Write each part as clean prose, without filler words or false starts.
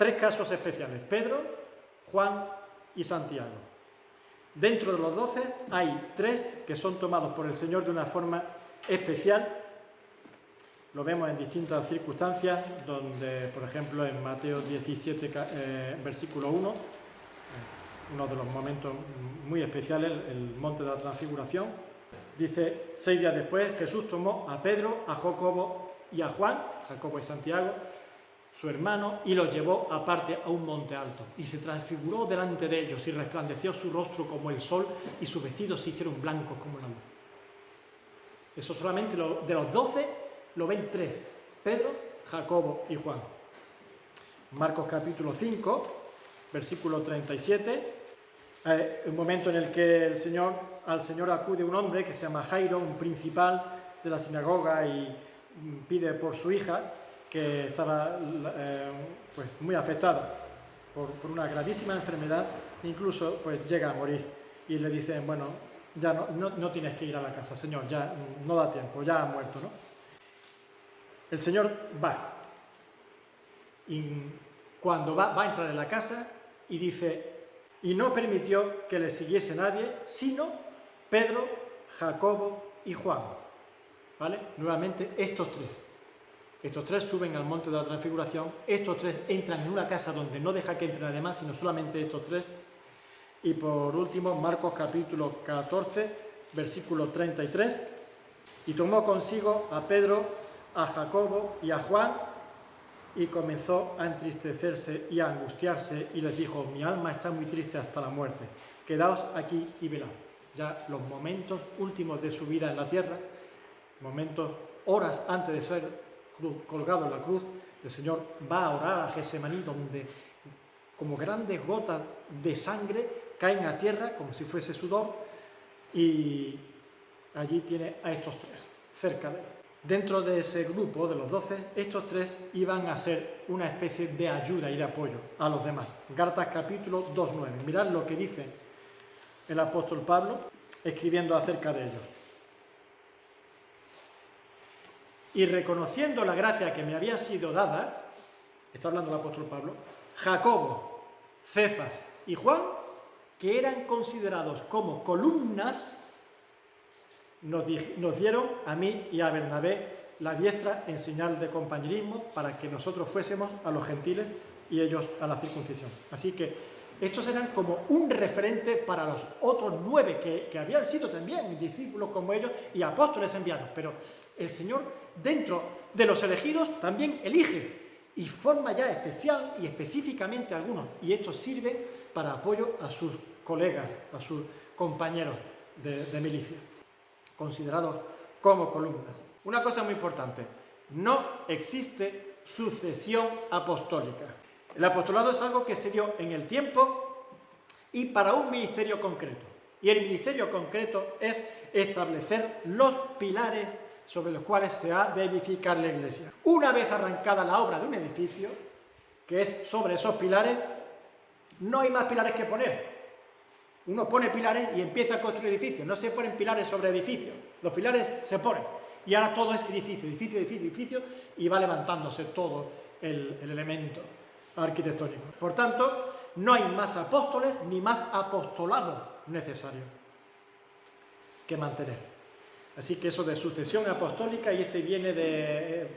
tres casos especiales: Pedro, Juan y Santiago. Dentro de los 12 hay 3 que son tomados por el Señor de una forma especial. Lo vemos en distintas circunstancias, donde, por ejemplo, en Mateo 17, versículo 1, uno de los momentos muy especiales, el monte de la transfiguración, dice: 6 días después Jesús tomó a Pedro, a Jacobo y a Juan, Jacobo y Santiago, su hermano, y los llevó aparte a un monte alto, y se transfiguró delante de ellos, y resplandeció su rostro como el sol, y sus vestidos se hicieron blancos como la luz. Eso solamente de los 12 lo ven 3, Pedro, Jacobo y Juan. Marcos capítulo 5, versículo 37, un momento en el que al Señor acude un hombre que se llama Jairo, un principal de la sinagoga, y pide por su hija, que estaba pues, muy afectada por una gravísima enfermedad, incluso pues, llega a morir. Y le dicen: bueno, ya no tienes que ir a la casa, Señor, ya no da tiempo, ya ha muerto, ¿no? El Señor va, y cuando va a entrar en la casa, y dice: y no permitió que le siguiese nadie, sino Pedro, Jacobo y Juan. ¿Vale? Nuevamente, estos 3. Estos 3 suben al monte de la transfiguración, estos 3 entran en una casa donde no deja que entren además, sino solamente estos 3. Y por último, Marcos capítulo 14, versículo 33, y tomó consigo a Pedro, a Jacobo y a Juan, y comenzó a entristecerse y a angustiarse, y les dijo: mi alma está muy triste hasta la muerte, quedaos aquí y velad. Ya los momentos últimos de su vida en la tierra, momentos, horas antes de ser colgado en la cruz, el Señor va a orar a Getsemaní, donde como grandes gotas de sangre caen a tierra como si fuese sudor, y allí tiene a estos 3 cerca de él. Dentro de ese grupo de los 12, estos 3 iban a ser una especie de ayuda y de apoyo a los demás. Gálatas capítulo 2:9. Mirad lo que dice el apóstol Pablo escribiendo acerca de ellos. Y reconociendo la gracia que me había sido dada, está hablando el apóstol Pablo, Jacobo, Cefas y Juan, que eran considerados como columnas, nos dieron a mí y a Bernabé la diestra en señal de compañerismo, para que nosotros fuésemos a los gentiles y ellos a la circuncisión. Así que estos eran como un referente para los otros 9 que habían sido también discípulos como ellos y apóstoles enviados. Pero el Señor, dentro de los elegidos, también elige y forma ya especial y específicamente algunos. Y esto sirve para apoyo a sus colegas, a sus compañeros de milicia, considerados como columnas. Una cosa muy importante: no existe sucesión apostólica. El apostolado es algo que se dio en el tiempo y para un ministerio concreto. Y el ministerio concreto es establecer los pilares sobre los cuales se ha de edificar la iglesia. Una vez arrancada la obra de un edificio, que es sobre esos pilares, no hay más pilares que poner. Uno pone pilares y empieza a construir edificios. No se ponen pilares sobre edificios. Los pilares se ponen. Y ahora todo es edificio, edificio, edificio, edificio, y va levantándose todo el elemento arquitectónico. Por tanto, no hay más apóstoles ni más apostolado necesario que mantener. Así que eso de sucesión apostólica, y este viene de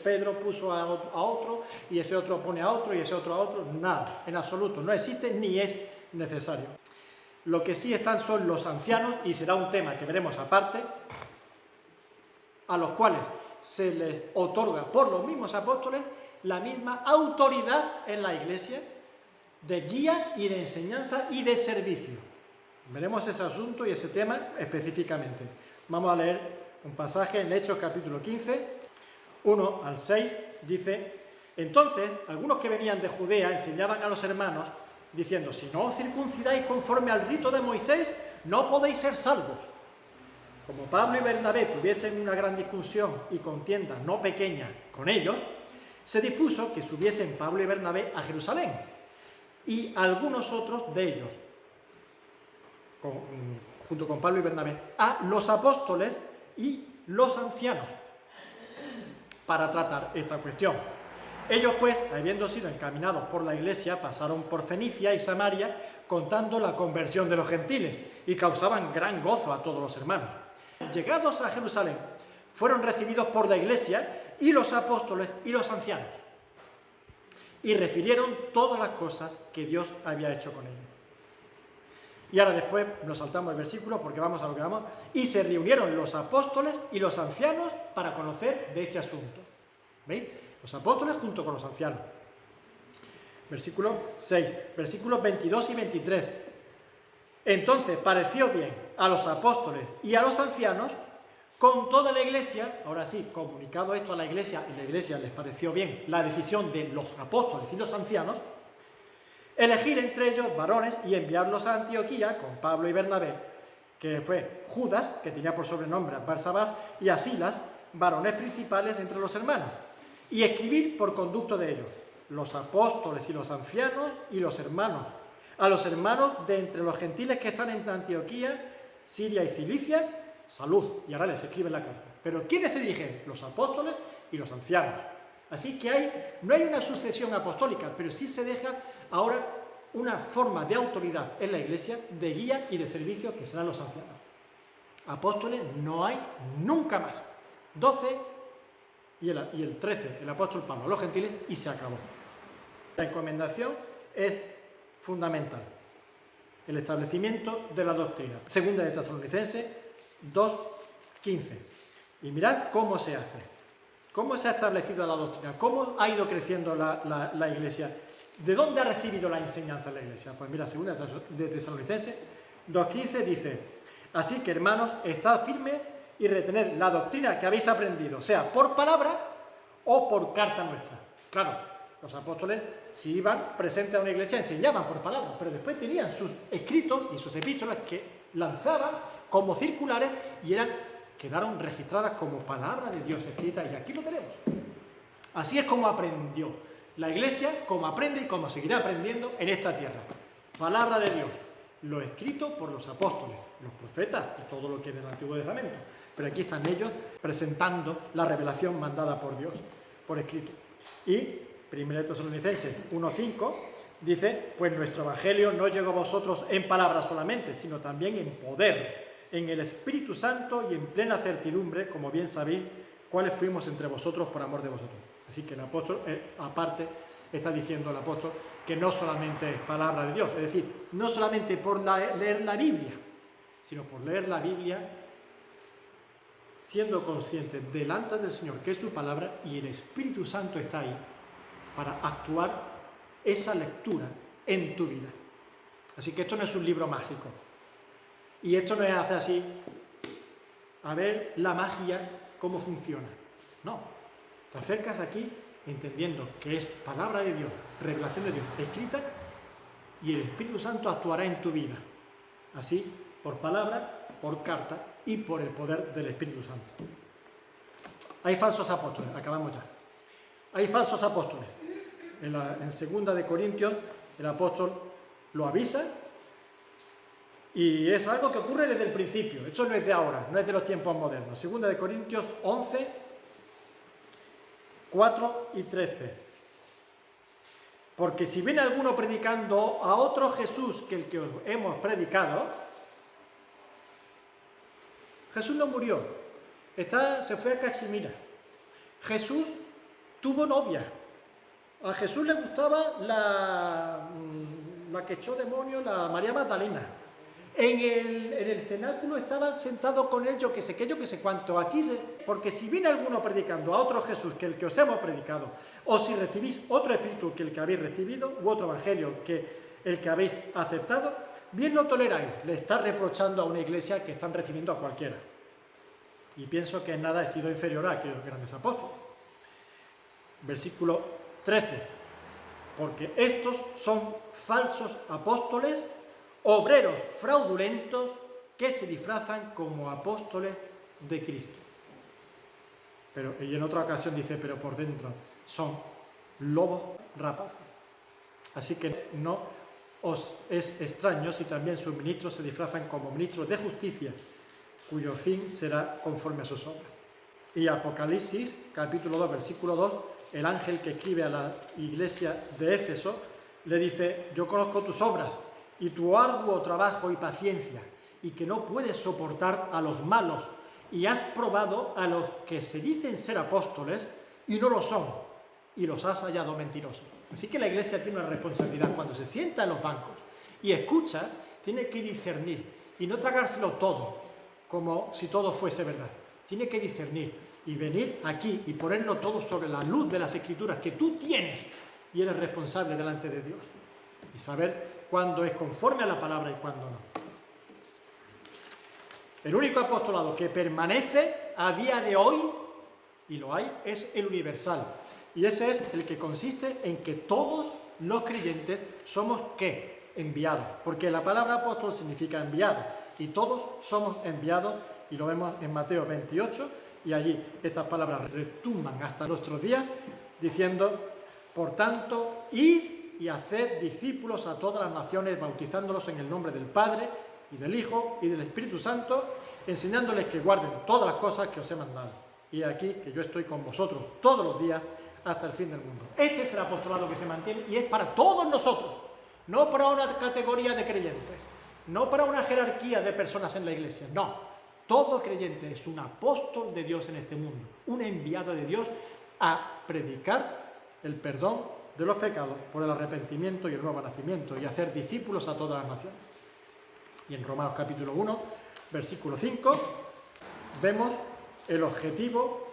Pedro puso a otro, y ese otro pone a otro, y ese otro a otro, nada, en absoluto, no existe ni es necesario. Lo que sí están son los ancianos, y será un tema que veremos aparte, a los cuales se les otorga por los mismos apóstoles la misma autoridad en la iglesia de guía y de enseñanza y de servicio. Veremos ese asunto y ese tema específicamente. Vamos a leer un pasaje en Hechos capítulo 15, 1 al 6, dice: entonces algunos que venían de Judea enseñaban a los hermanos, diciendo: si no os circuncidáis conforme al rito de Moisés, no podéis ser salvos. Como Pablo y Bernabé tuviesen una gran discusión y contienda no pequeña con ellos, se dispuso que subiesen Pablo y Bernabé a Jerusalén, y algunos otros de ellos, junto con Pablo y Bernabé, a los apóstoles y los ancianos, para tratar esta cuestión. Ellos pues, habiendo sido encaminados por la iglesia, pasaron por Fenicia y Samaria contando la conversión de los gentiles y causaban gran gozo a todos los hermanos. Llegados a Jerusalén, fueron recibidos por la iglesia y los apóstoles y los ancianos y refirieron todas las cosas que Dios había hecho con ellos. Y ahora después nos saltamos el versículo porque vamos a lo que vamos. Y se reunieron los apóstoles y los ancianos para conocer de este asunto. ¿Veis? Los apóstoles junto con los ancianos. Versículo 6, versículos 22 y 23. Entonces pareció bien a los apóstoles y a los ancianos con toda la iglesia, ahora sí, comunicado esto a la iglesia, y la iglesia les pareció bien la decisión de los apóstoles y los ancianos, elegir entre ellos varones y enviarlos a Antioquía con Pablo y Bernabé, que fue Judas, que tenía por sobrenombre a Barsabás, y a Silas, varones principales entre los hermanos, y escribir por conducto de ellos, los apóstoles y los ancianos y los hermanos, a los hermanos de entre los gentiles que están en Antioquía, Siria y Cilicia, salud. Y ahora les escribe la carta. Pero ¿quiénes se dirigen? Los apóstoles y los ancianos. Así que no hay una sucesión apostólica, pero sí se deja ahora una forma de autoridad en la iglesia, de guía y de servicio, que serán los ancianos. Apóstoles no hay nunca más. 12 y el 13, el apóstol Pablo, los gentiles, y se acabó. La encomendación es fundamental. El establecimiento de la doctrina. Segunda de Tesalonicenses 2:15. Y mirad cómo se hace. ¿Cómo se ha establecido la doctrina? ¿Cómo ha ido creciendo la iglesia? ¿De dónde ha recibido la enseñanza la iglesia? Pues mira, segunda de Tesalonicenses 2:15 dice: así que, hermanos, estad firmes y retened la doctrina que habéis aprendido, sea por palabra o por carta nuestra. Claro, los apóstoles, si iban presentes a una iglesia, enseñaban por palabra, pero después tenían sus escritos y sus epístolas que lanzaban como circulares y quedaron registradas como palabra de Dios escrita, y aquí lo tenemos. Así es como aprendió la iglesia, como aprende y como seguirá aprendiendo en esta tierra. Palabra de Dios, lo escrito por los apóstoles, los profetas y todo lo que es del Antiguo Testamento. Pero aquí están ellos presentando la revelación mandada por Dios, por escrito. Y 1 Tesalonicenses 1:5 dice: pues nuestro evangelio no llegó a vosotros en palabras solamente, sino también en poder, en el Espíritu Santo y en plena certidumbre, como bien sabéis cuáles fuimos entre vosotros por amor de vosotros. Así que el apóstol, aparte, está diciendo el apóstol que no solamente es palabra de Dios, es decir, no solamente por leer la Biblia, sino por leer la Biblia siendo conscientes delante del Señor que es su palabra, y el Espíritu Santo está ahí para actuar esa lectura en tu vida. Así que esto no es un libro mágico. Y esto no es hacer así, a ver la magia, cómo funciona. No, te acercas aquí entendiendo que es palabra de Dios, revelación de Dios, escrita, y el Espíritu Santo actuará en tu vida. Así, por palabra, por carta y por el poder del Espíritu Santo. Hay falsos apóstoles, acabamos ya. Hay falsos apóstoles. En 2 de Corintios, el apóstol lo avisa. Y es algo que ocurre desde el principio. Esto no es de ahora, no es de los tiempos modernos. 2 de Corintios 11, 4 y 13. Porque si viene alguno predicando a otro Jesús que el que os hemos predicado, Jesús no murió, se fue a Cachemira. Jesús tuvo novia. A Jesús le gustaba la que echó demonios, la María Magdalena. En el cenáculo estaban sentados con él, yo que sé cuánto. Porque si viene alguno predicando a otro Jesús que el que os hemos predicado, o si recibís otro espíritu que el que habéis recibido, u otro evangelio que el que habéis aceptado, bien lo toleráis. Le está reprochando a una iglesia que están recibiendo a cualquiera. Y pienso que en nada he sido inferior a aquellos grandes apóstoles. Versículo 13. Porque estos son falsos apóstoles, obreros fraudulentos que se disfrazan como apóstoles de Cristo. Y en otra ocasión dice, pero por dentro son lobos rapaces. Así que no os es extraño si también sus ministros se disfrazan como ministros de justicia, cuyo fin será conforme a sus obras. Y Apocalipsis, capítulo 2, versículo 2, el ángel que escribe a la iglesia de Éfeso le dice: yo conozco tus obras y tu arduo trabajo y paciencia, y que no puedes soportar a los malos, y has probado a los que se dicen ser apóstoles y no lo son, y los has hallado mentirosos. Así que la iglesia tiene una responsabilidad. Cuando se sienta en los bancos y escucha, tiene que discernir y no tragárselo todo, como si todo fuese verdad. Tiene que discernir y venir aquí y ponerlo todo sobre la luz de las Escrituras que tú tienes y eres responsable delante de Dios. Y saber cuándo es conforme a la palabra y cuándo no. El único apostolado que permanece a día de hoy, y lo hay, es el universal. Y ese es el que consiste en que todos los creyentes somos, ¿qué? Enviados. Porque la palabra apóstol significa enviado. Y todos somos enviados, y lo vemos en Mateo 28, y allí estas palabras retumban hasta nuestros días, diciendo: por tanto, id y haced discípulos a todas las naciones, bautizándolos en el nombre del Padre, y del Hijo, y del Espíritu Santo, enseñándoles que guarden todas las cosas que os he mandado. Y aquí que yo estoy con vosotros todos los días hasta el fin del mundo. Este es el apostolado que se mantiene y es para todos nosotros, no para una categoría de creyentes, no para una jerarquía de personas en la iglesia, no. Todo creyente es un apóstol de Dios en este mundo, un enviado de Dios a predicar el perdón de los pecados por el arrepentimiento y el nuevo nacimiento y hacer discípulos a todas las naciones. Y en Romanos capítulo 1, versículo 5, vemos el objetivo,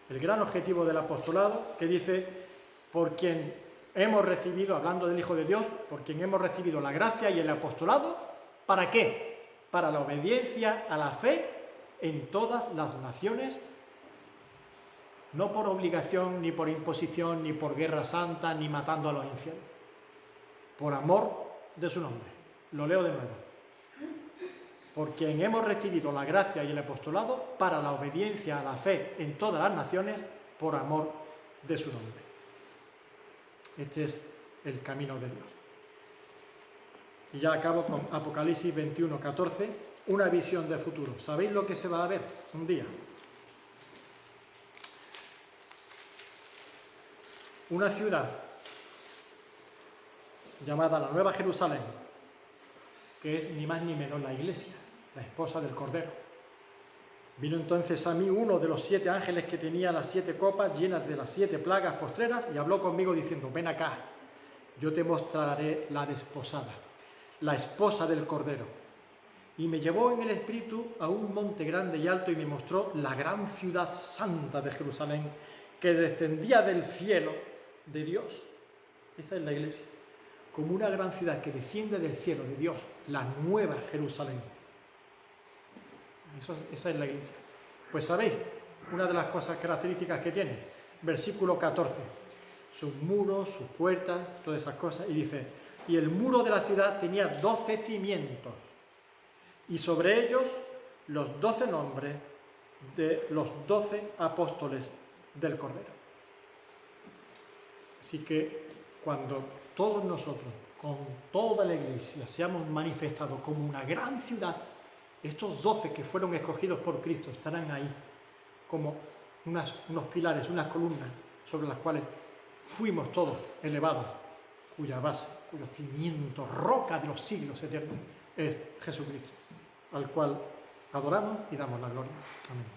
el gran objetivo del apostolado, que dice: por quien hemos recibido, hablando del Hijo de Dios, por quien hemos recibido la gracia y el apostolado, ¿para qué? Para la obediencia a la fe en todas las naciones, no por obligación, ni por imposición, ni por guerra santa, ni matando a los infieles, por amor de su nombre. Lo leo de nuevo. Por quien hemos recibido la gracia y el apostolado para la obediencia a la fe en todas las naciones, por amor de su nombre. Este es el camino de Dios. Y ya acabo con Apocalipsis 21, 14, una visión de futuro. ¿Sabéis lo que se va a ver un día? Una ciudad llamada la Nueva Jerusalén, que es ni más ni menos la iglesia, la esposa del Cordero. Vino entonces a mí uno de los 7 ángeles que tenía las 7 copas llenas de las 7 plagas postreras y habló conmigo diciendo: ven acá, yo te mostraré la desposada, la esposa del Cordero. Y me llevó en el espíritu a un monte grande y alto y me mostró la gran ciudad santa de Jerusalén, que descendía del cielo de Dios. Esta es la iglesia, como una gran ciudad que desciende del cielo de Dios, la nueva Jerusalén. Esa es la iglesia. Pues sabéis, una de las cosas características que tiene, versículo 14, sus muros, sus puertas, todas esas cosas, y dice: y el muro de la ciudad tenía 12 cimientos, y sobre ellos los 12 nombres de los 12 apóstoles del Cordero. Así que cuando todos nosotros, con toda la iglesia, seamos manifestados como una gran ciudad, estos 12 que fueron escogidos por Cristo estarán ahí como unos pilares, unas columnas sobre las cuales fuimos todos elevados, cuya base, cuyo cimiento, roca de los siglos eternos es Jesucristo, al cual adoramos y damos la gloria. Amén.